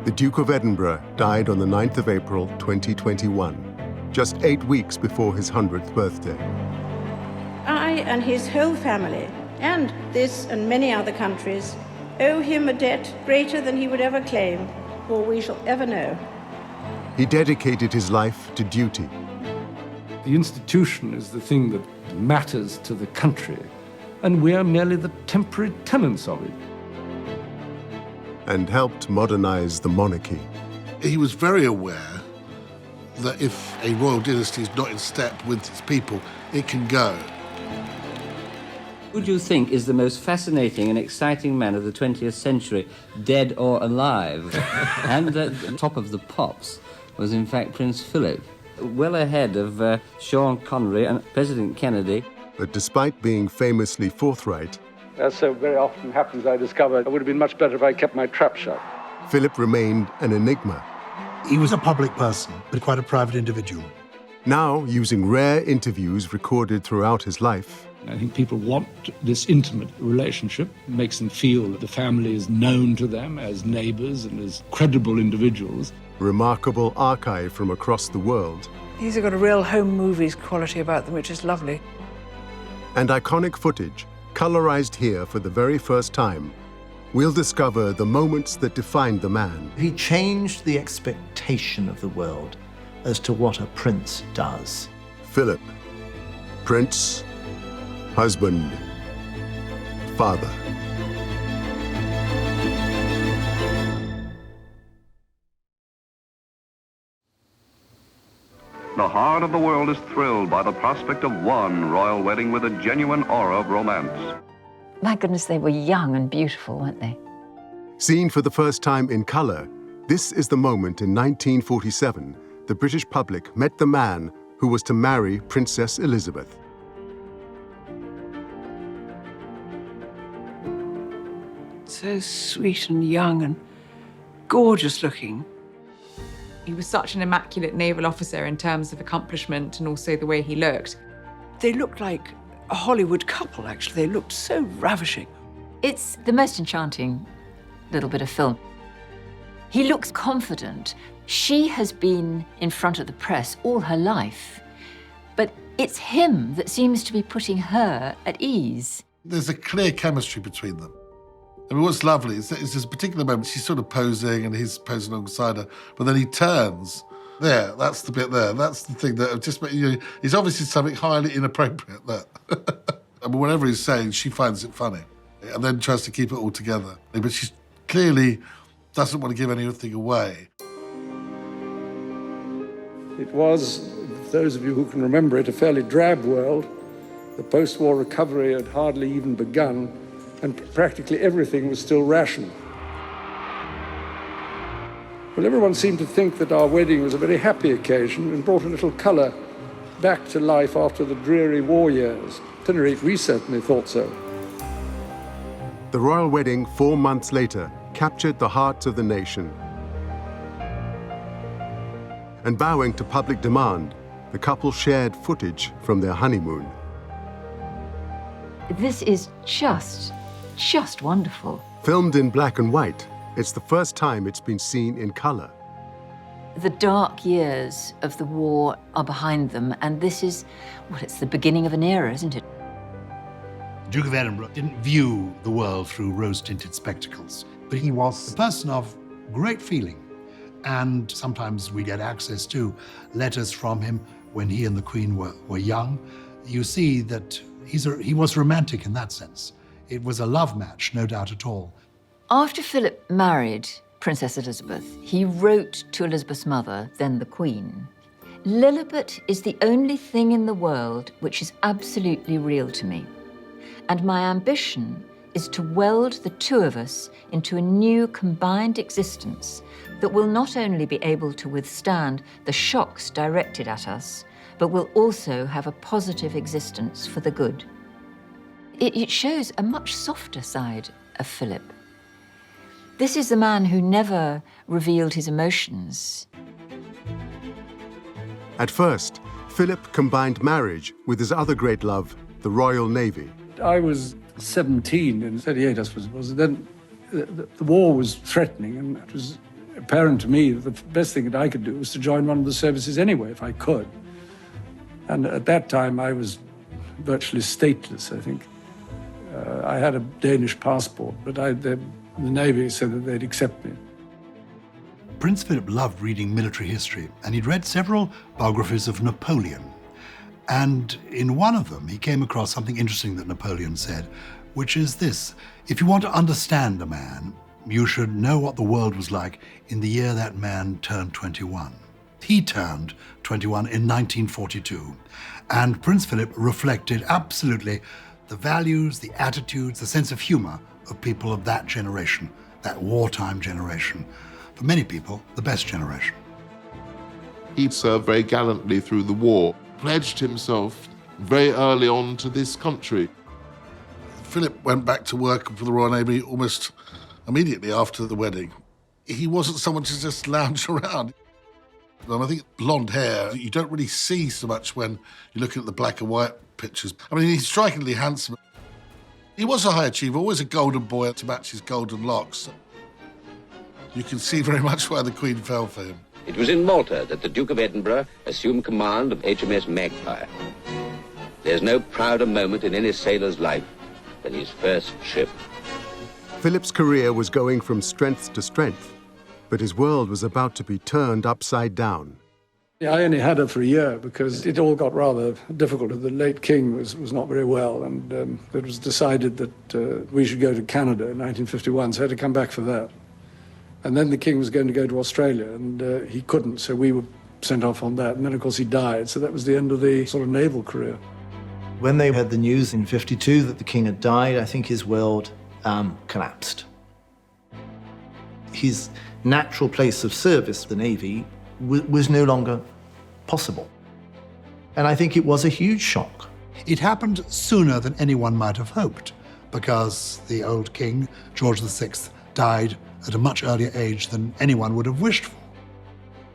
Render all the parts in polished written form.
The Duke of Edinburgh died on the 9th of April, 2021, just 8 weeks before his 100th birthday. I and his whole family, and this and many other countries, owe him a debt greater than he would ever claim, or we shall ever know. He dedicated his life to duty. The institution is the thing that matters to the country, and we are merely the temporary tenants of it. And helped modernize the monarchy. He was very aware that if a royal dynasty is not in step with its people, it can go. Who do you think is the most fascinating and exciting man of the 20th century, dead or alive? And at the top of the pops was, in fact, Prince Philip, well ahead of Sean Connery and President Kennedy. But despite being famously forthright, As so very often happens, I discovered it would have been much better if I kept my trap shut. Philip remained an enigma. He was a public person, but quite a private individual. Now, using rare interviews recorded throughout his life, I think people want this intimate relationship. It makes them feel that the family is known to them as neighbors and as credible individuals. remarkable archive from across the world, These have got a real home movies quality about them, which is lovely. and iconic footage, colorized here for the very first time, we'll discover the moments that defined the man. He changed the expectation of the world as to what a prince does. Philip, prince, husband, father. The heart of the world is thrilled by the prospect of one royal wedding with a genuine aura of romance. My goodness, they were young and beautiful, weren't they? Seen for the first time in color, this is the moment in 1947 the British public met the man who was to marry Princess Elizabeth. So sweet and young and gorgeous looking. He was such an immaculate naval officer in terms of accomplishment and also the way he looked. They looked like a Hollywood couple, actually. They looked so ravishing. It's the most enchanting little bit of film. He looks confident. She has been in front of the press all her life, but it's him that seems to be putting her at ease. There's a clear chemistry between them. I mean, what's lovely is this particular moment, she's sort of posing and he's posing alongside her, but then he turns. There, that's the bit there. That's the thing that just, he's obviously something highly inappropriate there. I mean, whatever he's saying, she finds it funny and then tries to keep it all together. But she clearly doesn't want to give anything away. It was, those of you who can remember it, a fairly drab world. The post-war recovery had hardly even begun, and practically everything was still rationed. Well, everyone seemed to think that our wedding was a very happy occasion and brought a little colour back to life after the dreary war years. At any rate, we certainly thought so. The royal wedding 4 months later captured the hearts of the nation. And bowing to public demand, the couple shared footage from their honeymoon. This is just wonderful. Filmed in black and white, it's the first time it's been seen in color. The dark years of the war are behind them, and this is, well, it's the beginning of an era, isn't it? The Duke of Edinburgh didn't view the world through rose-tinted spectacles, but he was a person of great feeling. And sometimes we get access to letters from him when he and the Queen were young. You see that he was romantic in that sense. It was a love match, no doubt at all. After Philip married Princess Elizabeth, he wrote to Elizabeth's mother, then the Queen, "Lilibet is the only thing in the world which is absolutely real to me. And my ambition is to weld the two of us into a new combined existence that will not only be able to withstand the shocks directed at us, but will also have a positive existence for the good." It shows a much softer side of Philip. This is the man who never revealed his emotions. At first, Philip combined marriage with his other great love, the Royal Navy. I was 17 in 38, I suppose it was. Then the war was threatening, and it was apparent to me that the best thing that I could do was to join one of the services anyway, if I could. And at that time, I was virtually stateless, I think. I had a Danish passport, but the Navy said that they'd accept me. Prince Philip loved reading military history, and he'd read several biographies of Napoleon. And in one of them, he came across something interesting that Napoleon said, which is this: if you want to understand a man, you should know what the world was like in the year that man turned 21. He turned 21 in 1942, and Prince Philip reflected absolutely the values, the attitudes, the sense of humor of people of that generation, that wartime generation. For many people, the best generation. He served very gallantly through the war, pledged himself very early on to this country. Philip went back to work for the Royal Navy almost immediately after the wedding. He wasn't someone to just lounge around. And I think blonde hair, you don't really see so much when you're looking at the black and white pictures. I mean, he's strikingly handsome. He was a high achiever, always a golden boy to match his golden locks. You can see very much why the Queen fell for him. It was in Malta that the Duke of Edinburgh assumed command of HMS Magpie. There's no prouder moment in any sailor's life than his first ship. Philip's career was going from strength to strength, but his world was about to be turned upside down. I only had her for a year because it all got rather difficult. The late king was not very well, and it was decided that we should go to Canada in 1951, so I had to come back for that. And then the king was going to go to Australia, and he couldn't, so we were sent off on that. And then, of course, he died, so that was the end of the sort of naval career. When they had the news in '52 that the king had died, I think his world collapsed. His natural place of service, the Navy, was no longer possible. And I think it was a huge shock. It happened sooner than anyone might have hoped, because the old king, George VI, died at a much earlier age than anyone would have wished for.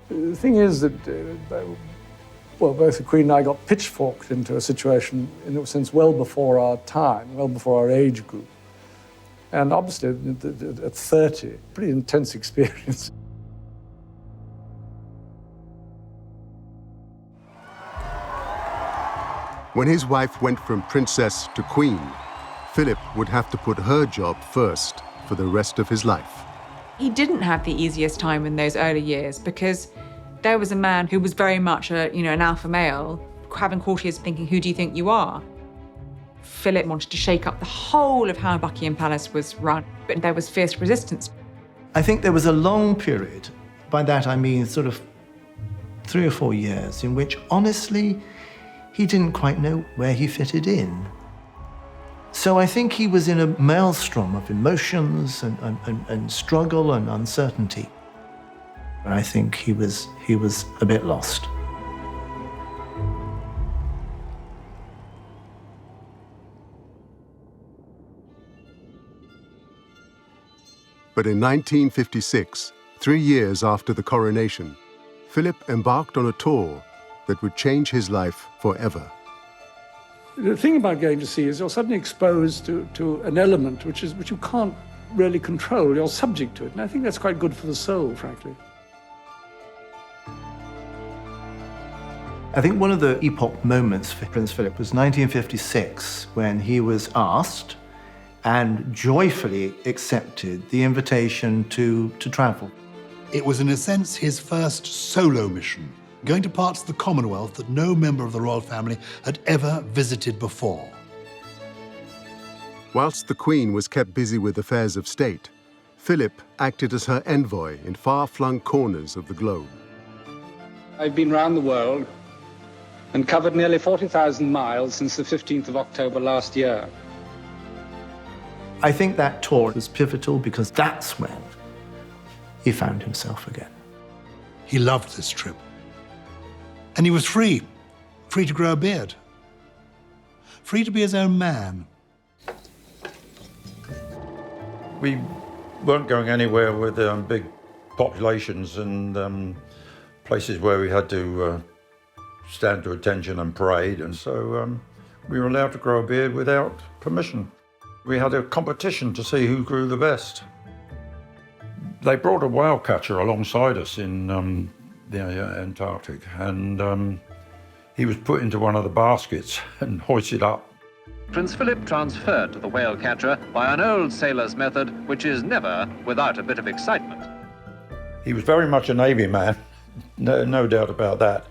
The thing is that, well, both the Queen and I got pitchforked into a situation, in a sense, well before our time, well before our age group. And obviously, at 30, pretty intense experience. When his wife went from princess to queen, Philip would have to put her job first for the rest of his life. He didn't have the easiest time in those early years because there was a man who was very much an alpha male, having courtiers thinking, who do you think you are? Philip wanted to shake up the whole of how Buckingham Palace was run, but there was fierce resistance. I think there was a long period, by that I mean sort of 3 or 4 years, in which honestly, he didn't quite know where he fitted in. So I think he was in a maelstrom of emotions and struggle and uncertainty. And I think he was a bit lost. But in 1956, 3 years after the coronation, Philip embarked on a tour that would change his life forever. The thing about going to sea is you're suddenly exposed to an element which you can't really control. You're subject to it, and I think that's quite good for the soul, frankly. I think one of the epoch moments for Prince Philip was 1956, when he was asked and joyfully accepted the invitation to travel. It was, in a sense, his first solo mission, going to parts of the Commonwealth that no member of the royal family had ever visited before. Whilst the Queen was kept busy with affairs of state, Philip acted as her envoy in far-flung corners of the globe. I've been round the world and covered nearly 40,000 miles since the 15th of October last year. I think that tour was pivotal because that's when he found himself again. He loved this trip. And he was free to grow a beard, free to be his own man. We weren't going anywhere with big populations and places where we had to stand to attention and parade, and so we were allowed to grow a beard without permission. We had a competition to see who grew the best. They brought a whale catcher alongside us in the Antarctic, and he was put into one of the baskets and hoisted up. Prince Philip transferred to the whale catcher by an old sailor's method, which is never without a bit of excitement. He was very much a Navy man, no doubt about that.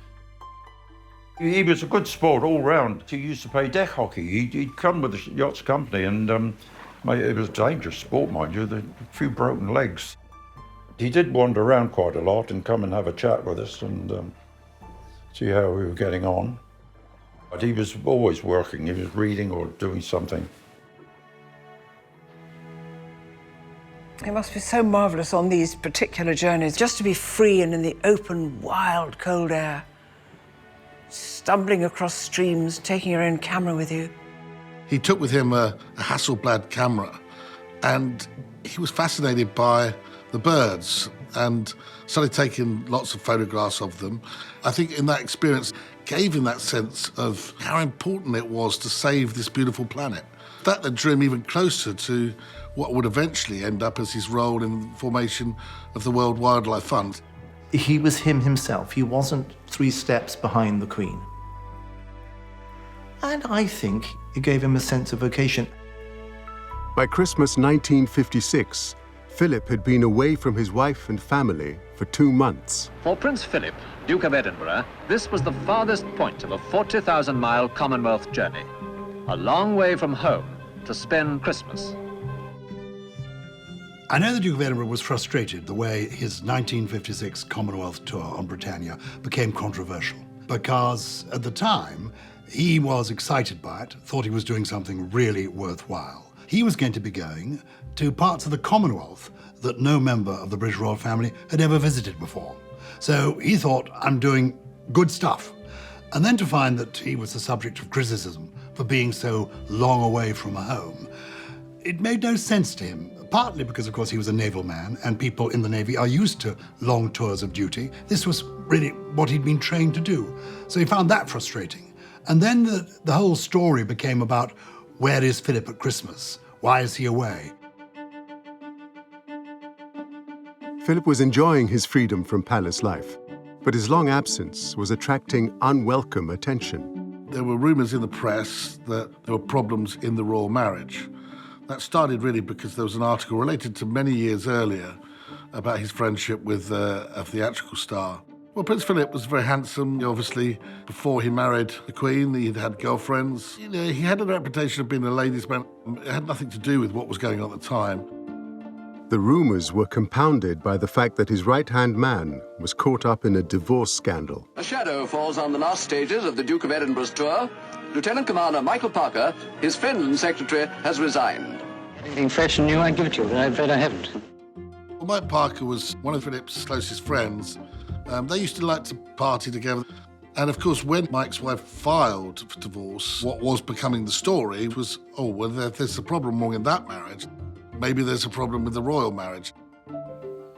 He was a good sport all round. He used to play deck hockey. He'd come with the yacht's company, and it was a dangerous sport, mind you, a few broken legs. He did wander around quite a lot and come and have a chat with us and see how we were getting on. But he was always working. He was reading or doing something. It must be so marvellous on these particular journeys, just to be free and in the open, wild, cold air. Stumbling across streams, taking your own camera with you. He took with him a Hasselblad camera, and he was fascinated by the birds and started taking lots of photographs of them. I think in that experience gave him that sense of how important it was to save this beautiful planet. That then drew him even closer to what would eventually end up as his role in the formation of the World Wildlife Fund. He was him himself. He wasn't 3 steps behind the Queen. And I think it gave him a sense of vocation. By Christmas 1956, Philip had been away from his wife and family for 2 months. For Prince Philip, Duke of Edinburgh, this was the farthest point of a 40,000-mile Commonwealth journey. A long way from home to spend Christmas. I know the Duke of Edinburgh was frustrated the way his 1956 Commonwealth tour on Britannia became controversial, because at the time, he was excited by it, thought he was doing something really worthwhile. He was going to be going to parts of the Commonwealth that no member of the British royal family had ever visited before. So he thought, I'm doing good stuff. And then to find that he was the subject of criticism for being so long away from home, it made no sense to him, partly because, of course, he was a naval man, and people in the Navy are used to long tours of duty. This was really what he'd been trained to do. So he found that frustrating. And then the whole story became about, where is Philip at Christmas? Why is he away? Philip was enjoying his freedom from palace life, but his long absence was attracting unwelcome attention. There were rumours in the press that there were problems in the royal marriage. That started really because there was an article related to many years earlier about his friendship with a theatrical star. Well, Prince Philip was very handsome. Obviously, before he married the Queen, he'd had girlfriends. You know, he had a reputation of being a ladies' man. It had nothing to do with what was going on at the time. The rumours were compounded by the fact that his right-hand man was caught up in a divorce scandal. A shadow falls on the last stages of the Duke of Edinburgh's tour. Lieutenant Commander Michael Parker, his friend and secretary, has resigned. Anything fresh and new, I'd give it to you, but I'm afraid I haven't. Well, Mike Parker was one of Philip's closest friends. They used to like to party together. And of course, when Mike's wife filed for divorce, what was becoming the story was, oh, well, there's a problem wrong in that marriage. Maybe there's a problem with the royal marriage.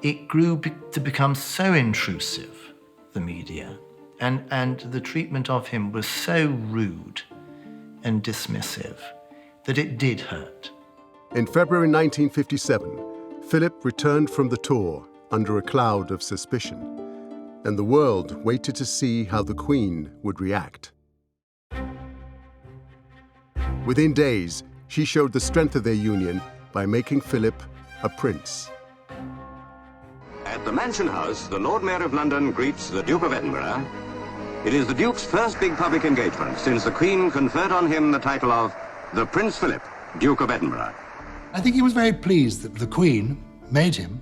It grew to become so intrusive, the media, and the treatment of him was so rude and dismissive that it did hurt. In February 1957, Philip returned from the tour under a cloud of suspicion, and the world waited to see how the Queen would react. Within days, she showed the strength of their union by making Philip a prince. At the Mansion House, the Lord Mayor of London greets the Duke of Edinburgh. It is the Duke's first big public engagement since the Queen conferred on him the title of the Prince Philip, Duke of Edinburgh. I think he was very pleased that the Queen made him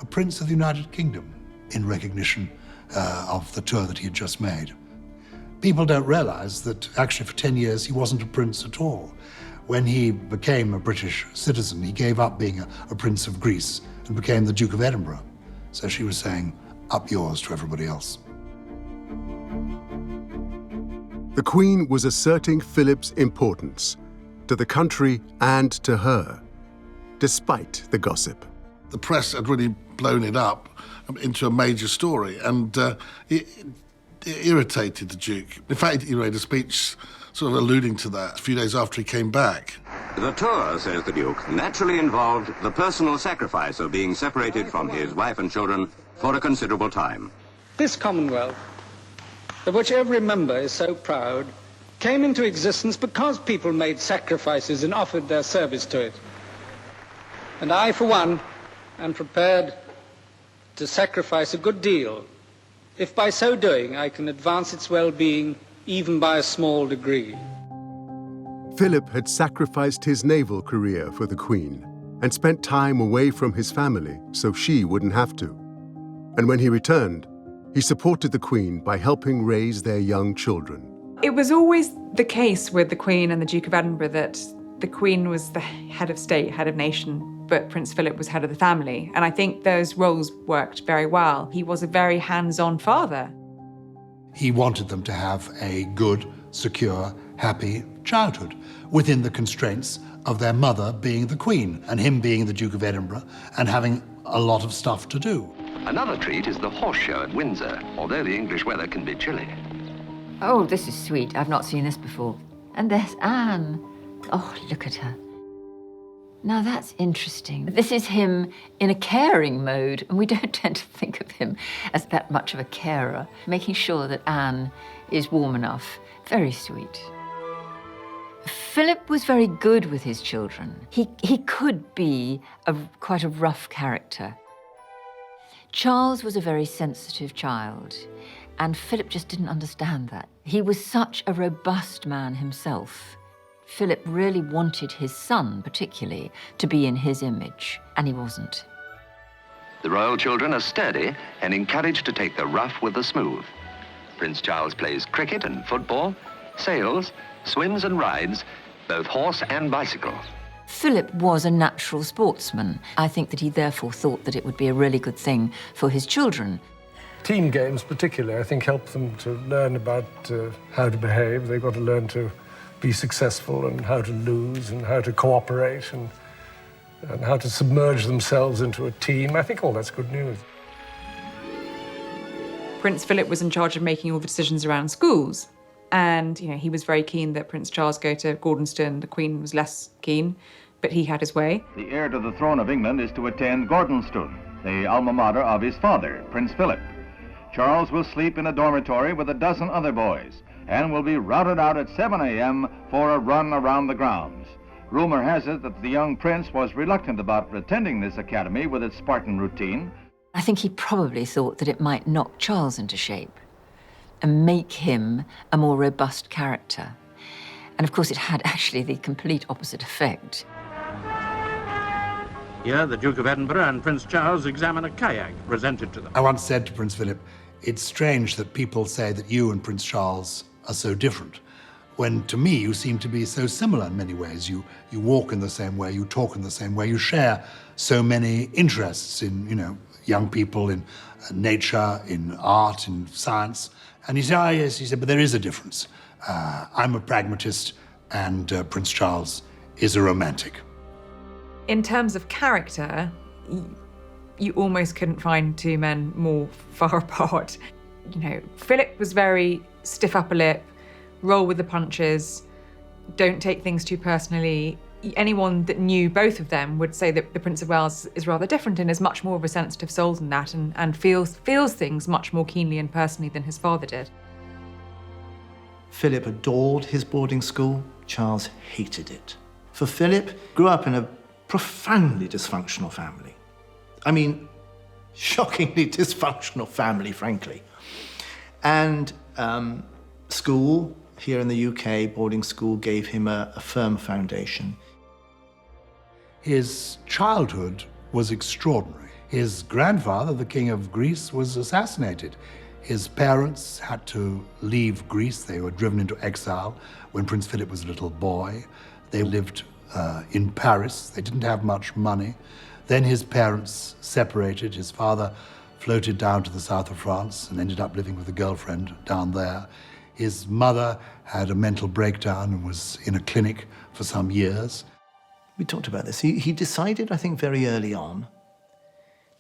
a Prince of the United Kingdom in recognition of the tour that he had just made. People don't realize that actually for 10 years he wasn't a prince at all. When he became a British citizen, he gave up being a Prince of Greece and became the Duke of Edinburgh. So she was saying, up yours to everybody else. The Queen was asserting Philip's importance to the country and to her, despite the gossip. The press had really blown it up into a major story, and it irritated the Duke. In fact, he made a speech sort of alluding to that a few days after he came back. The tour, says the Duke, naturally involved the personal sacrifice of being separated from his wife and children for a considerable time. This Commonwealth, of which every member is so proud, came into existence because people made sacrifices and offered their service to it. And I, for one, am prepared to sacrifice a good deal, if by so doing I can advance its well-being even by a small degree. Philip had sacrificed his naval career for the Queen and spent time away from his family so she wouldn't have to. And when he returned, he supported the Queen by helping raise their young children. It was always the case with the Queen and the Duke of Edinburgh that the Queen was the head of state, head of nation, but Prince Philip was head of the family. And I think those roles worked very well. He was a very hands-on father. He wanted them to have a good, secure, happy childhood within the constraints of their mother being the Queen and him being the Duke of Edinburgh and having a lot of stuff to do. Another treat is the horse show at Windsor, although the English weather can be chilly. Oh, this is sweet. I've not seen this before. And there's Anne. Oh, look at her. Now that's interesting. This is him in a caring mode, and we don't tend to think of him as that much of a carer, making sure that Anne is warm enough. Very sweet. Philip was very good with his children. He could be quite a rough character. Charles was a very sensitive child, and Philip just didn't understand that. He was such a robust man himself. Philip really wanted his son, particularly, to be in his image, and he wasn't. The royal children are sturdy and encouraged to take the rough with the smooth. Prince Charles plays cricket and football, sails, swims and rides, both horse and bicycle. Philip was a natural sportsman. I think that he therefore thought that it would be a really good thing for his children. Team games particularly, I think, help them to learn about how to behave. They've got to learn to be successful and how to lose and how to cooperate and how to submerge themselves into a team. I think all that's good news. Prince Philip was in charge of making all the decisions around schools. And, he was very keen that Prince Charles go to Gordonston. The Queen was less keen, but he had his way. The heir to the throne of England is to attend Gordonston, the alma mater of his father, Prince Philip. Charles will sleep in a dormitory with a dozen other boys and will be routed out at 7 a.m. for a run around the grounds. Rumor has it that the young prince was reluctant about attending this academy with its Spartan routine. I think he probably thought that it might knock Charles into shape and make him a more robust character. And of course it had actually the complete opposite effect. Here, the Duke of Edinburgh and Prince Charles examine a kayak presented to them. I once said to Prince Philip, it's strange that people say that you and Prince Charles are so different, when to me you seem to be so similar in many ways. You walk in the same way, you talk in the same way, you share so many interests in, young people, in nature, in art, in science. And he said, oh, yes, he said, but there is a difference. I'm a pragmatist and Prince Charles is a romantic. In terms of character, you almost couldn't find two men more far apart. Philip was very stiff upper lip, roll with the punches, don't take things too personally. Anyone that knew both of them would say that the Prince of Wales is rather different and is much more of a sensitive soul than that and feels things much more keenly and personally than his father did. Philip adored his boarding school. Charles hated it. For Philip, grew up in a profoundly dysfunctional family. I mean, shockingly dysfunctional family, frankly. And school, here in the UK, boarding school gave him a firm foundation. His childhood was extraordinary. His grandfather, the King of Greece, was assassinated. His parents had to leave Greece. They were driven into exile when Prince Philip was a little boy. They lived in Paris. They didn't have much money. Then his parents separated. His father floated down to the south of France and ended up living with a girlfriend down there. His mother had a mental breakdown and was in a clinic for some years. We talked about this. He decided, I think, very early on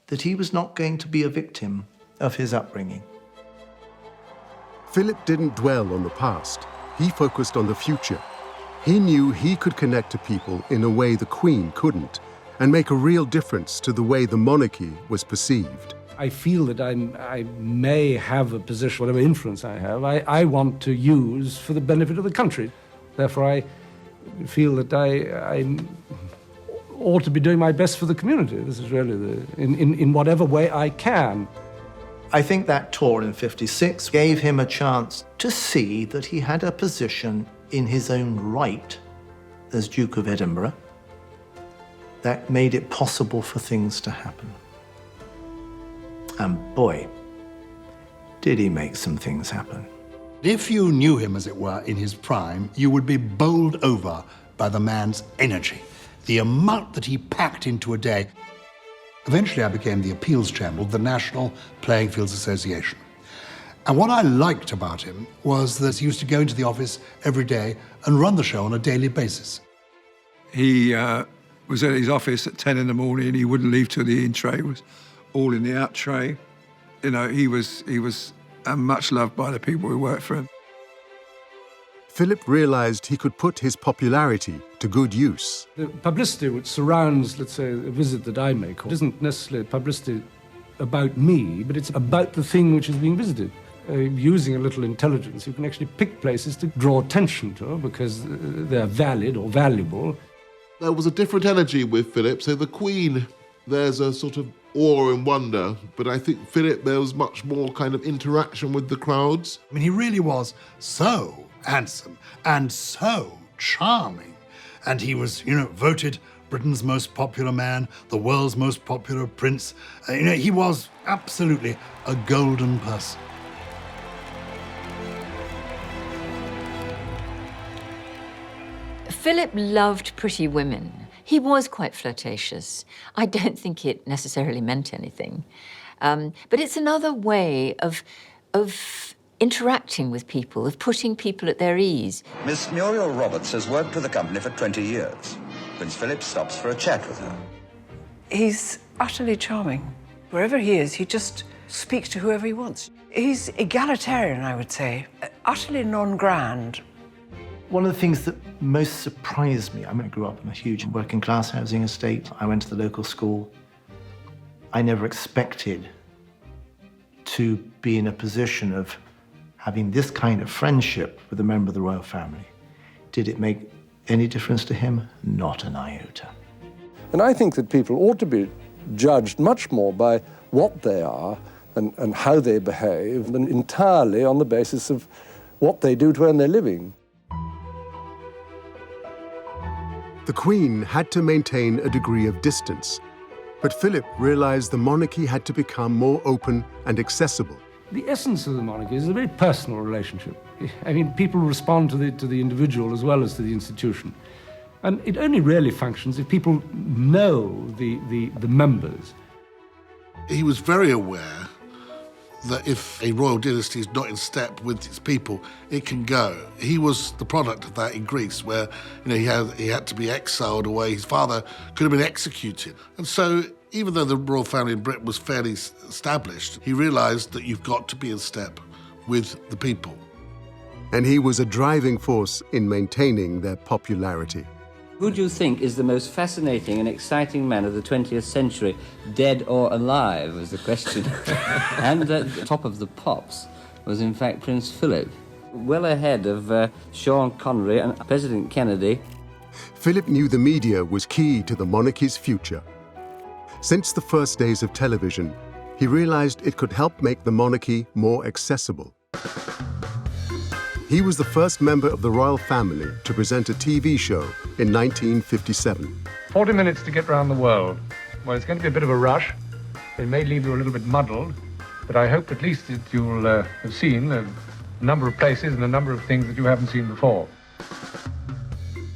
that he was not going to be a victim of his upbringing. Philip didn't dwell on the past. He focused on the future. He knew he could connect to people in a way the Queen couldn't, and make a real difference to the way the monarchy was perceived. I feel that I may have a position, whatever influence I have, I want to use for the benefit of the country. Therefore, I feel that I ought to be doing my best for the community. This is really in whatever way I can. I think that tour in '56 gave him a chance to see that he had a position in his own right as Duke of Edinburgh that made it possible for things to happen. And boy, did he make some things happen. If you knew him, as it were, in his prime, you would be bowled over by the man's energy, the amount that he packed into a day. Eventually, I became the appeals chairman of the National Playing Fields Association. And what I liked about him was that he used to go into the office every day and run the show on a daily basis. He was at his office at 10 in the morning, and he wouldn't leave till the in tray was all in the out tray. You know, he was much loved by the people who worked for him. Philip realized he could put his popularity to good use. The publicity which surrounds, let's say, a visit that I make isn't necessarily publicity about me, but it's about the thing which is being visited. Using a little intelligence, you can actually pick places to draw attention to because they're valid or valuable. There was a different energy with Philip. So the Queen, there's a sort of awe and wonder, but I think Philip, there was much more kind of interaction with the crowds. I mean, he really was so handsome and so charming. And he was, you know, voted Britain's most popular man, the world's most popular prince. You know, he was absolutely a golden person. Philip loved pretty women. He was quite flirtatious. I don't think it necessarily meant anything. But it's another way of interacting with people, of putting people at their ease. Miss Muriel Roberts has worked with the company for 20 years. Prince Philip stops for a chat with her. He's utterly charming. Wherever he is, he just speaks to whoever he wants. He's egalitarian, I would say, utterly non-grand. One of the things that most surprised me, I grew up in a huge working class housing estate. I went to the local school. I never expected to be in a position of having this kind of friendship with a member of the royal family. Did it make any difference to him? Not an iota. And I think that people ought to be judged much more by what they are and how they behave than entirely on the basis of what they do to earn their living. The Queen had to maintain a degree of distance, but Philip realized the monarchy had to become more open and accessible. The essence of the monarchy is a very personal relationship. I mean, people respond to the individual as well as to the institution. And it only really functions if people know the members. He was very aware that if a royal dynasty is not in step with its people, it can go. He was the product of that in Greece, where he had to be exiled away. His father could have been executed. And so even though the royal family in Britain was fairly established, he realized that you've got to be in step with the people. And he was a driving force in maintaining their popularity. Who do you think is the most fascinating and exciting man of the 20th century, dead or alive, was the question. And at the top of the pops was, in fact, Prince Philip, well ahead of Sean Connery and President Kennedy. Philip knew the media was key to the monarchy's future. Since the first days of television, he realized it could help make the monarchy more accessible. He was the first member of the royal family to present a TV show in 1957. 40 minutes to get around the world. Well, it's going to be a bit of a rush. It may leave you a little bit muddled, but I hope at least that you'll have seen a number of places and a number of things that you haven't seen before.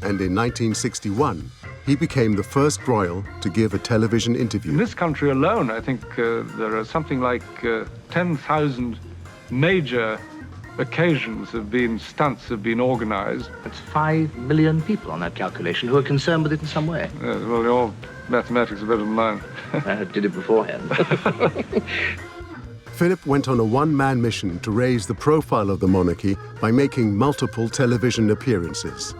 And in 1961, he became the first royal to give a television interview. In this country alone, I think there are something like 10,000 major occasions stunts have been organized. That's 5 million people on that calculation who are concerned with it in some way. Well, your mathematics are better than mine. I did it beforehand. Philip went on a one-man mission to raise the profile of the monarchy by making multiple television appearances.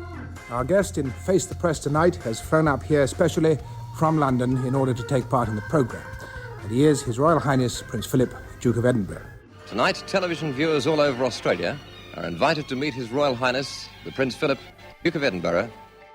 Our guest in Face the Press tonight has flown up here especially from London in order to take part in the programme. And he is His Royal Highness Prince Philip, Duke of Edinburgh. Tonight, television viewers all over Australia are invited to meet His Royal Highness, the Prince Philip, Duke of Edinburgh.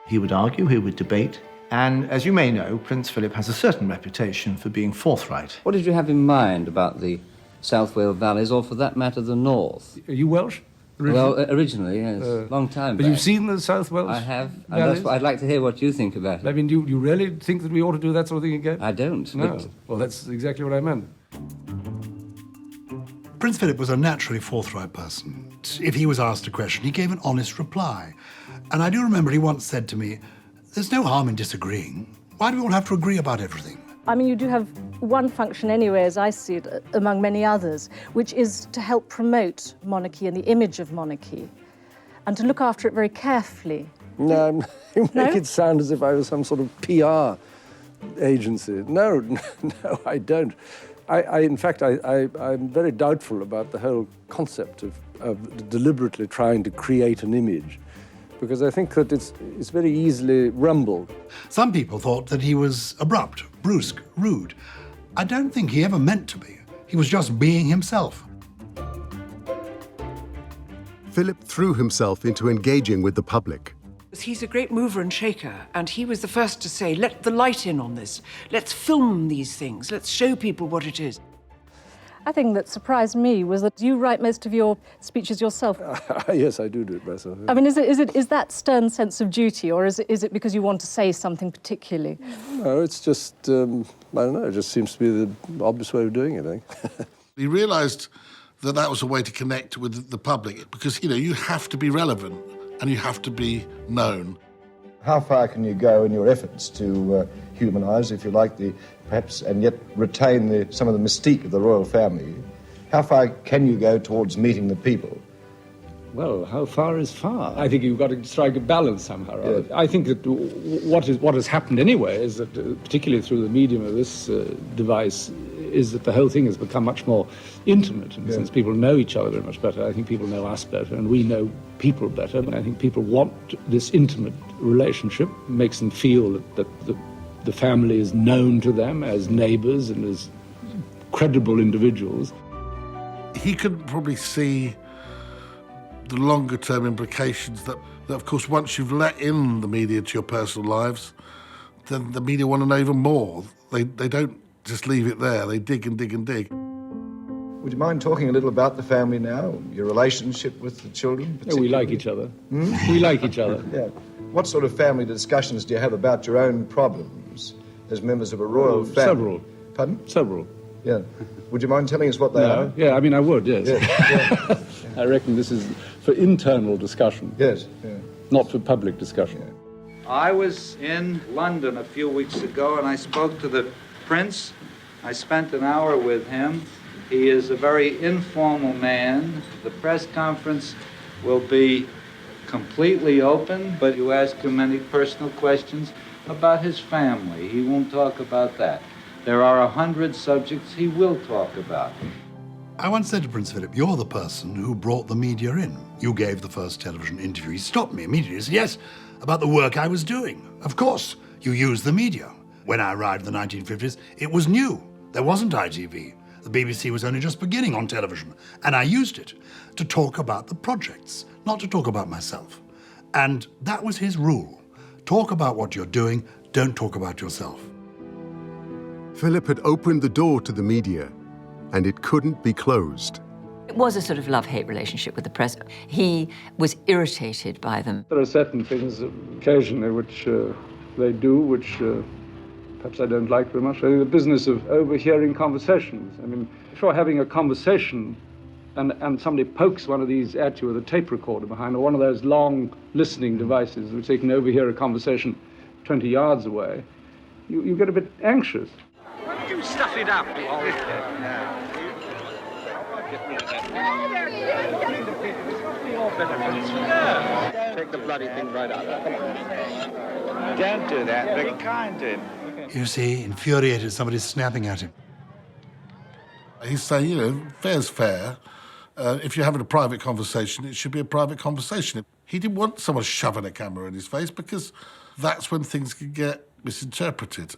He would argue, he would debate, and as you may know, Prince Philip has a certain reputation for being forthright. What did you have in mind about the South Wales valleys, or for that matter, the north? Are you Welsh? Well, originally, yes, long time But back. you've seen the South Wales? I have, and valleys? that's what I'd like to hear what you think about it. I mean, do you really think that we ought to do that sort of thing again? I don't. No. But Well, that's exactly what I meant. Prince Philip was a naturally forthright person. If he was asked a question, he gave an honest reply. And I do remember he once said to me, "There's no harm in disagreeing. Why do we all have to agree about everything?" I mean, you do have one function anyway, as I see it, among many others, which is to help promote monarchy and the image of monarchy, and to look after it very carefully. No, you make No? it sound as if I was some sort of PR agency. No, no, I don't. In fact, I'm very doubtful about the whole concept of deliberately trying to create an image, because I think that it's very easily rumbled. Some people thought that he was abrupt, brusque, rude. I don't think he ever meant to be. He was just being himself. Philip threw himself into engaging with the public. He's a great mover and shaker, and he was the first to say, let the light in on this. Let's film these things. Let's show people what it is. I think that surprised me was that you write most of your speeches yourself. Yes, I do it myself. I mean, is that stern sense of duty, or is it because you want to say something particularly? No, it's just, I don't know, it just seems to be the obvious way of doing it, I think. He realised that that was a way to connect with the public, because, you have to be relevant and you have to be known. How far can you go in your efforts to humanise, if you like, perhaps, and yet retain some of the mystique of the royal family? How far can you go towards meeting the people? Well, how far is far? I think you've got to strike a balance somehow. Or other. I think that what has happened anyway is that, particularly through the medium of this device, is that the whole thing has become much more intimate, in the sense people know each other very much better. I think people know us better, and we know people better. And I think people want this intimate relationship. It makes them feel that the family is known to them as neighbours and as credible individuals. He could probably see the longer-term implications that, of course, once you've let in the media to your personal lives, then the media want to know even more. They don't just leave it there. They dig and dig and dig. Would you mind talking a little about the family now, your relationship with the children? Yeah, we like each other. We like each other. Yeah. What sort of family discussions do you have about your own problems as members of a royal family? Several. Pardon? Several. Yeah. Would you mind telling us what they are? Yeah, I mean, I would, yes. Yeah. I reckon this is for internal discussion. Yes. Yeah. Not for public discussion. Yeah. I was in London a few weeks ago and I spoke to the Prince. I spent an hour with him. He is a very informal man. The press conference will be completely open, but you ask him any personal questions about his family. He won't talk about that. There are 100 subjects he will talk about. I once said to Prince Philip, "You're the person who brought the media in. You gave the first television interview." He stopped me immediately. He said, "Yes, about the work I was doing. Of course, you used the media. When I arrived in the 1950s, it was new. There wasn't ITV. The BBC was only just beginning on television, and I used it to talk about the projects, not to talk about myself." And that was his rule. Talk about what you're doing, don't talk about yourself. Philip had opened the door to the media, and it couldn't be closed. It was a sort of love-hate relationship with the press. He was irritated by them. There are certain things occasionally which they do, which perhaps I don't like very much. I think the business of overhearing conversations. I mean, if you're having a conversation and somebody pokes one of these at you with a tape recorder behind, or one of those long listening devices which they can overhear a conversation 20 yards away, you get a bit anxious. Why don't you stuff it up? Take the bloody thing right out. Come on. Don't do that. Be kind to him. You see, infuriated, somebody's snapping at him. He's saying, fair's fair. If you're having a private conversation, it should be a private conversation. He didn't want someone shoving a camera in his face because that's when things could get misinterpreted.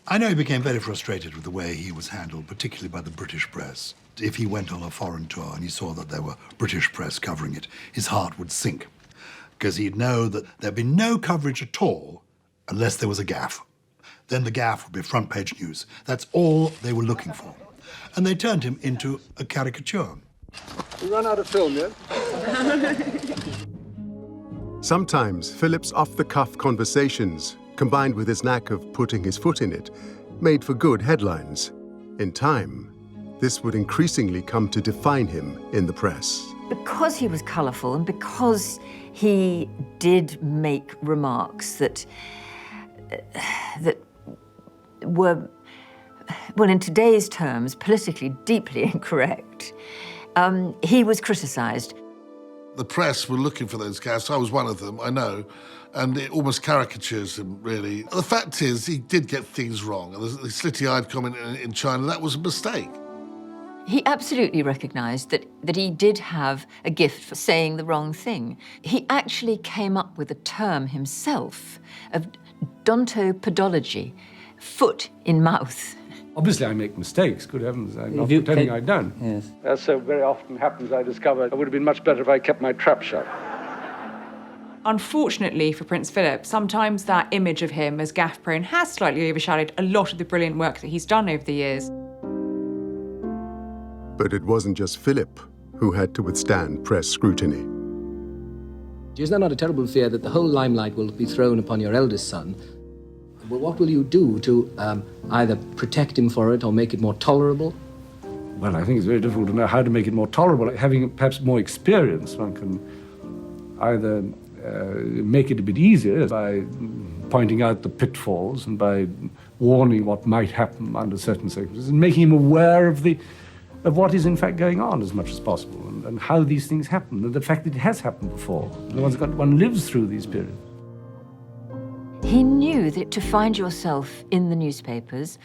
I know he became very frustrated with the way he was handled, particularly by the British press. If he went on a foreign tour and he saw that there were British press covering it, his heart would sink, because he'd know that there'd be no coverage at all unless there was a gaffe. Then the gaffe would be front-page news. That's all they were looking for. And they turned him into a caricature. We run out of film yet? Sometimes Philip's off-the-cuff conversations, combined with his knack of putting his foot in it, made for good headlines. In time, this would increasingly come to define him in the press. Because he was colourful and because he did make remarks that were, well, in today's terms, politically deeply incorrect, he was criticised. The press were looking for those gaffes. I was one of them, I know, and it almost caricatures him, really. The fact is, he did get things wrong. And the slitty-eyed comment in China, that was a mistake. He absolutely recognised that he did have a gift for saying the wrong thing. He actually came up with a term himself of odontopodology, foot in mouth. Obviously, I make mistakes, good heavens. I'm not pretending I don't. Yes. As so very often happens, I discovered it would have been much better if I kept my trap shut. Unfortunately for Prince Philip, sometimes that image of him as gaffe-prone has slightly overshadowed a lot of the brilliant work that he's done over the years. But it wasn't just Philip who had to withstand press scrutiny. Is there not a terrible fear that the whole limelight will be thrown upon your eldest son? Well, what will you do to either protect him for it or make it more tolerable? Well, I think it's very difficult to know how to make it more tolerable. Having perhaps more experience, one can either make it a bit easier by pointing out the pitfalls and by warning what might happen under certain circumstances, and making him aware of what is in fact going on as much as possible, and how these things happen, and the fact that it has happened before. One lives through these periods. He knew that to find yourself in the newspapers,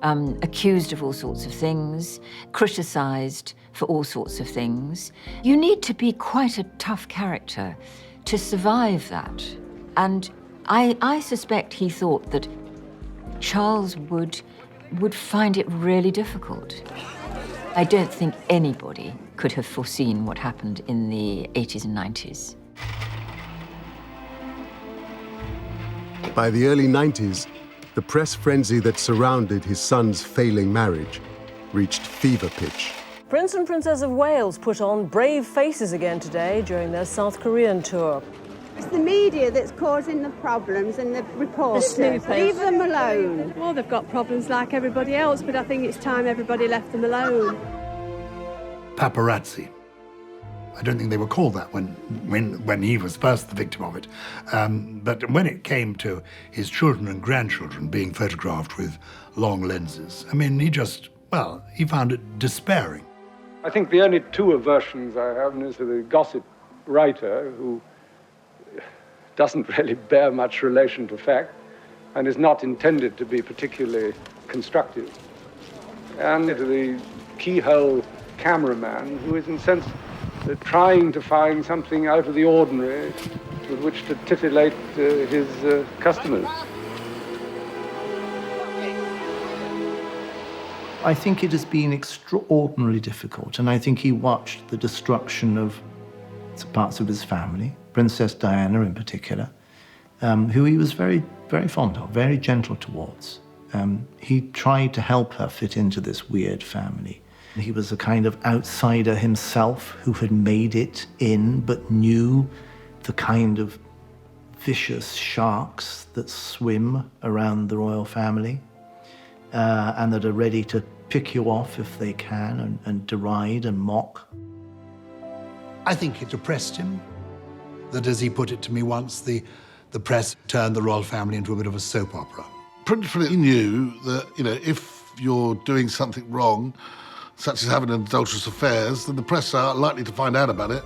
accused of all sorts of things, criticised for all sorts of things, you need to be quite a tough character to survive that. And I suspect he thought that Charles would find it really difficult. I don't think anybody could have foreseen what happened in the 80s and 90s. By the early 90s, the press frenzy that surrounded his son's failing marriage reached fever pitch. Prince and Princess of Wales put on brave faces again today during their South Korean tour. It's the media that's causing the problems and the reporters. Leave them alone. Well, they've got problems like everybody else, but I think it's time everybody left them alone. Paparazzi. I don't think they were called that when he was first the victim of it. But when it came to his children and grandchildren being photographed with long lenses, I mean, he found it despairing. I think the only two aversions I have is to the gossip writer who doesn't really bear much relation to fact and is not intended to be particularly constructive, and to the keyhole cameraman who is, in a sense, trying to find something out of the ordinary with which to titillate his customers. I think it has been extraordinarily difficult, and I think he watched the destruction of parts of his family, Princess Diana in particular, who he was very, very fond of, very gentle towards. He tried to help her fit into this weird family. He was a kind of outsider himself who had made it in, but knew the kind of vicious sharks that swim around the royal family and that are ready to pick you off if they can and deride and mock. I think it depressed him that, as he put it to me once, the press turned the royal family into a bit of a soap opera. Prince Philip knew that, if you're doing something wrong, such as having adulterous affairs, then the press are likely to find out about it.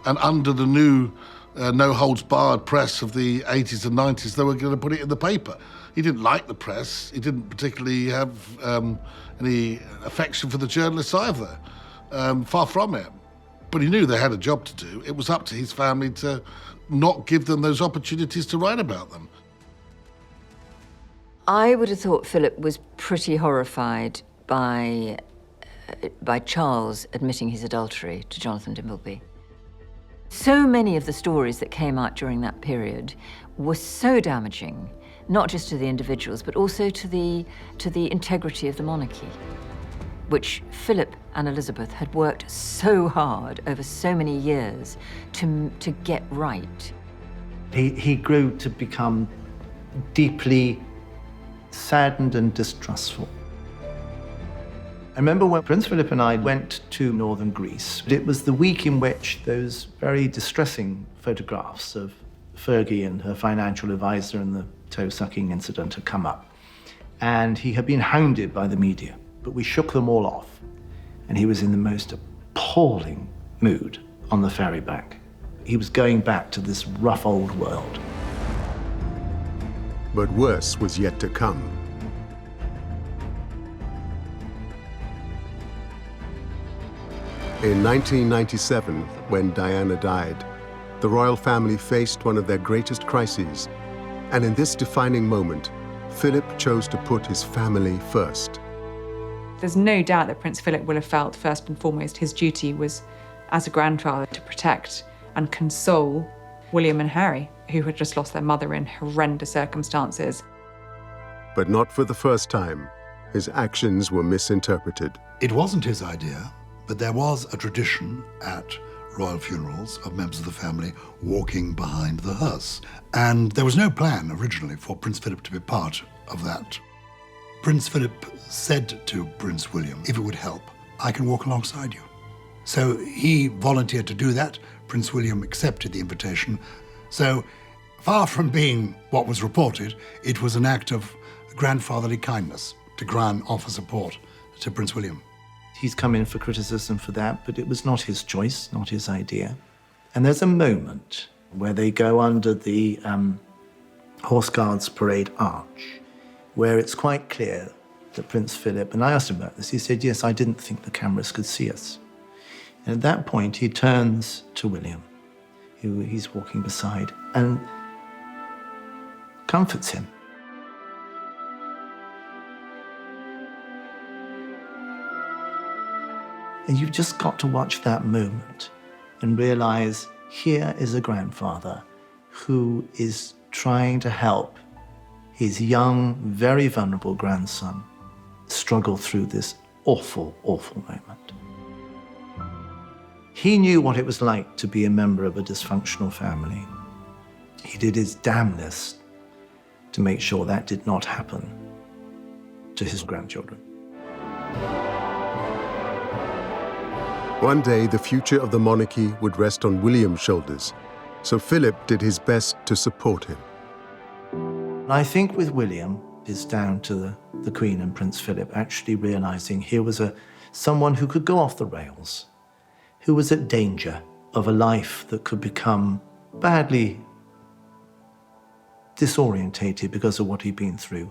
And under the new no-holds-barred press of the 80s and 90s, they were going to put it in the paper. He didn't like the press. He didn't particularly have any affection for the journalists either. Far from it. But he knew they had a job to do. It was up to his family to not give them those opportunities to write about them. I would have thought Philip was pretty horrified by Charles admitting his adultery to Jonathan Dimbleby. So many of the stories that came out during that period were so damaging, not just to the individuals, but also to the integrity of the monarchy, which Philip and Elizabeth had worked so hard over so many years to get right. He grew to become deeply saddened and distrustful. I remember when Prince Philip and I went to northern Greece. It was the week in which those very distressing photographs of Fergie and her financial advisor and the toe-sucking incident had come up. And he had been hounded by the media, but we shook them all off. And he was in the most appalling mood on the ferry back. He was going back to this rough old world. But worse was yet to come. In 1997, when Diana died, the royal family faced one of their greatest crises. And in this defining moment, Philip chose to put his family first. There's no doubt that Prince Philip will have felt, first and foremost, his duty was, as a grandfather, to protect and console William and Harry, who had just lost their mother in horrendous circumstances. But not for the first time. His actions were misinterpreted. It wasn't his idea, but there was a tradition at royal funerals of members of the family walking behind the hearse. And there was no plan originally for Prince Philip to be part of that. Prince Philip said to Prince William, if it would help, I can walk alongside you. So he volunteered to do that. Prince William accepted the invitation. So far from being what was reported, it was an act of grandfatherly kindness to grant offer support to Prince William. He's come in for criticism for that, but it was not his choice, not his idea. And there's a moment where they go under the Horse Guards Parade Arch, where it's quite clear that Prince Philip, and I asked him about this, he said, yes, I didn't think the cameras could see us. And at that point, he turns to William, who he's walking beside, and comforts him. And you've just got to watch that moment and realize here is a grandfather who is trying to help his young, very vulnerable grandson struggle through this awful, awful moment. He knew what it was like to be a member of a dysfunctional family. He did his damnedest to make sure that did not happen to his grandchildren. One day, the future of the monarchy would rest on William's shoulders, so Philip did his best to support him. I think with William, it's down to the Queen and Prince Philip actually realizing here was someone who could go off the rails, who was at danger of a life that could become badly disorientated because of what he'd been through.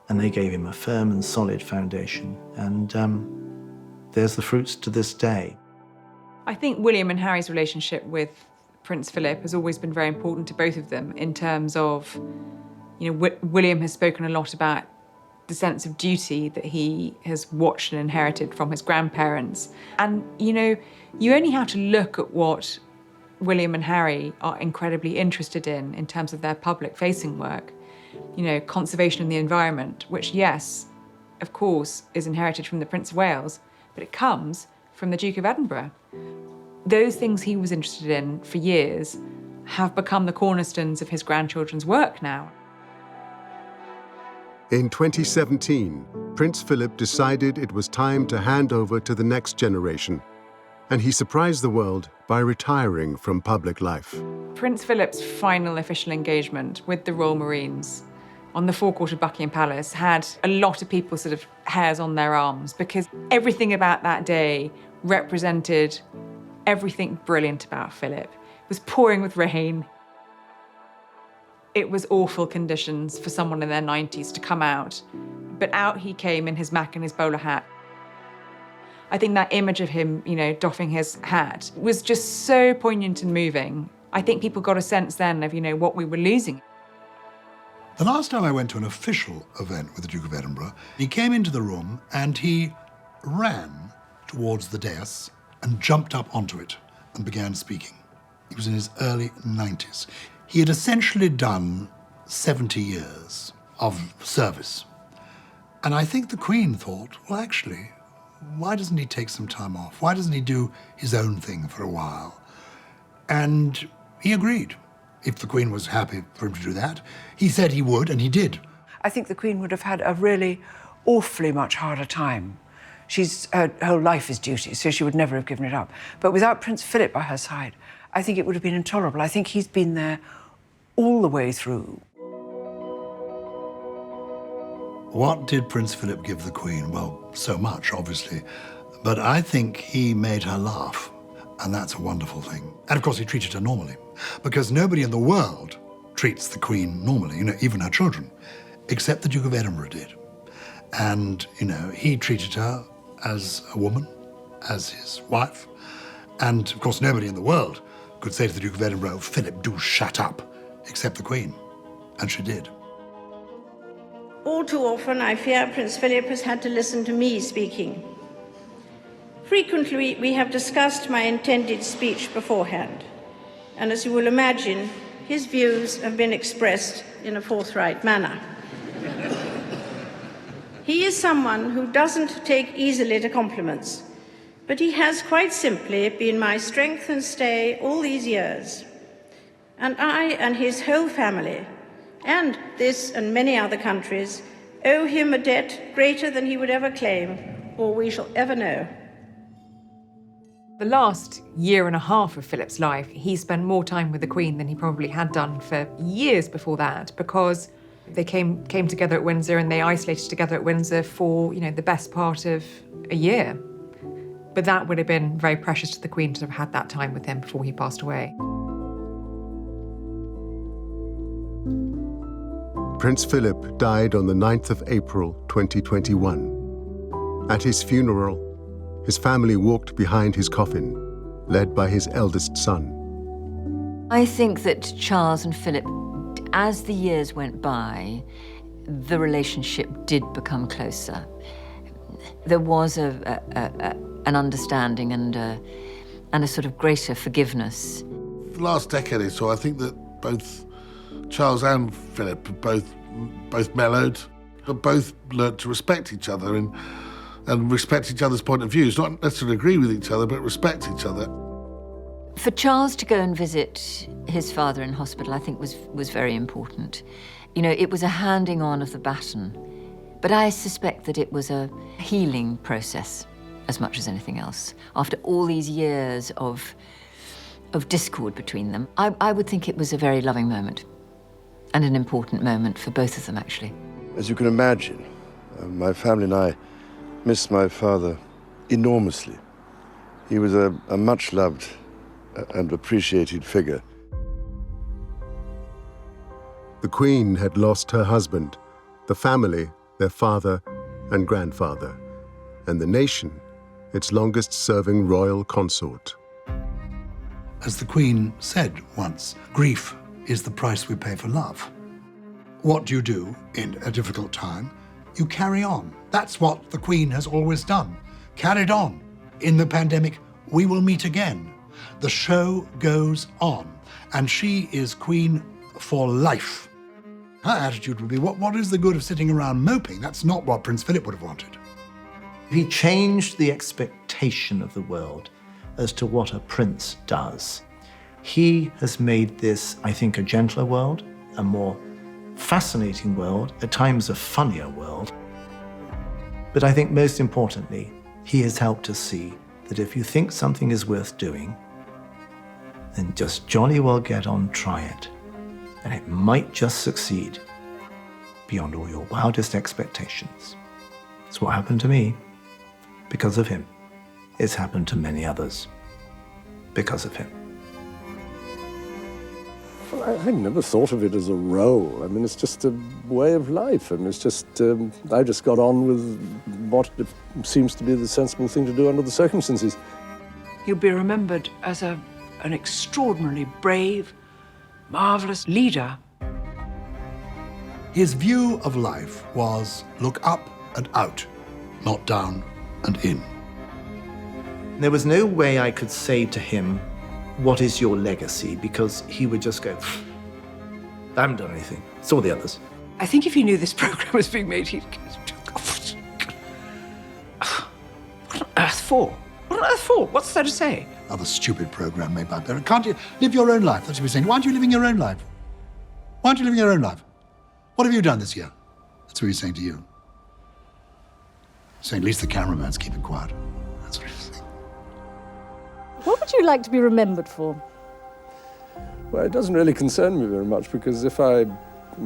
And they gave him a firm and solid foundation. And there's the fruits to this day. I think William and Harry's relationship with Prince Philip has always been very important to both of them in terms of, William has spoken a lot about the sense of duty that he has watched and inherited from his grandparents. And, you only have to look at what William and Harry are incredibly interested in terms of their public-facing work. Conservation of the environment, which, yes, of course, is inherited from the Prince of Wales, but it comes from the Duke of Edinburgh. Those things he was interested in for years have become the cornerstones of his grandchildren's work now. In 2017, Prince Philip decided it was time to hand over to the next generation, and he surprised the world by retiring from public life. Prince Philip's final official engagement with the Royal Marines on the forecourt of Buckingham Palace had a lot of people sort of hairs on their arms because everything about that day represented everything brilliant about Philip. It was pouring with rain. It was awful conditions for someone in their 90s to come out, but out he came in his mac and his bowler hat. I think that image of him, doffing his hat was just so poignant and moving. I think people got a sense then of, what we were losing. The last time I went to an official event with the Duke of Edinburgh, he came into the room and he ran towards the dais and jumped up onto it and began speaking. He was in his early 90s. He had essentially done 70 years of service. And I think the Queen thought, well, actually, why doesn't he take some time off? Why doesn't he do his own thing for a while? And he agreed. If the Queen was happy for him to do that, he said he would, and he did. I think the Queen would have had a really awfully much harder time. Her whole life is duty, so she would never have given it up. But without Prince Philip by her side, I think it would have been intolerable. I think he's been there all the way through. What did Prince Philip give the Queen? Well, so much, obviously. But I think he made her laugh, and that's a wonderful thing. And of course, he treated her normally, because nobody in the world treats the Queen normally, even her children, except the Duke of Edinburgh did. And, he treated her as a woman, as his wife. And of course, nobody in the world could say to the Duke of Edinburgh, Philip, do shut up, except the Queen. And she did. All too often, I fear Prince Philip has had to listen to me speaking. Frequently, we have discussed my intended speech beforehand, and as you will imagine, his views have been expressed in a forthright manner. He is someone who doesn't take easily to compliments, but he has quite simply been my strength and stay all these years. And I and his whole family, and this and many other countries, owe him a debt greater than he would ever claim, or we shall ever know. The last year and a half of Philip's life, he spent more time with the Queen than he probably had done for years before that, because they came together at Windsor and they isolated together at Windsor for, the best part of a year. But that would have been very precious to the Queen to have had that time with him before he passed away. Prince Philip died on the 9th of April 2021. At his funeral, his family walked behind his coffin, led by his eldest son. I think that Charles and Philip, as the years went by, the relationship did become closer. There was an understanding and a sort of greater forgiveness. The last decade or so, I think that both Charles and Philip have both mellowed, but both learnt to respect each other and respect each other's point of views. Not necessarily agree with each other, but respect each other. For Charles to go and visit his father in hospital, I think was very important. It was a handing on of the baton, but I suspect that it was a healing process as much as anything else. After all these years of discord between them, I would think it was a very loving moment and an important moment for both of them, actually. As you can imagine, my family and I miss my father enormously. He was a much-loved and appreciated figure. The Queen had lost her husband, the family, their father and grandfather, and the nation, its longest-serving royal consort. As the Queen said once, grief is the price we pay for love. What do you do in a difficult time? You carry on. That's what the Queen has always done. Carried on. In the pandemic, we will meet again. The show goes on, and she is Queen for life. Her attitude would be, what is the good of sitting around moping? That's not what Prince Philip would have wanted. He changed the expectation of the world as to what a prince does. He has made this, I think, a gentler world, a more fascinating world, at times a funnier world. But I think most importantly, he has helped us see that if you think something is worth doing, then just jolly well get on, try it. And it might just succeed beyond all your wildest expectations. It's what happened to me because of him. It's happened to many others because of him. Well, I never thought of it as a role. I mean, it's just a way of life. I mean, it's just, I just got on with what seems to be the sensible thing to do under the circumstances. He'll be remembered as an extraordinarily brave, marvellous leader. His view of life was look up and out, not down and in. There was no way I could say to him, what is your legacy? Because he would just go, I haven't done anything. It's all the others. I think if he knew this programme was being made, he'd go, what on earth for? What on earth for? What's there to say? Another stupid program made by parents. Can't you live your own life? That's what we're saying. Why aren't you living your own life? Why aren't you living your own life? What have you done this year? That's what he's saying to you. Saying at least the cameraman's keeping quiet. That's what he's saying. What would you like to be remembered for? Well, it doesn't really concern me very much because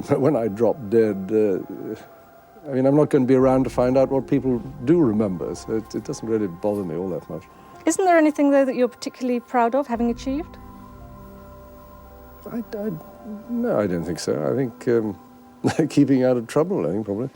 when I drop dead, I mean, I'm not going to be around to find out what people do remember, so it doesn't really bother me all that much. Isn't there anything, though, that you're particularly proud of having achieved? No, I don't think so. I think keeping out of trouble, I think, probably.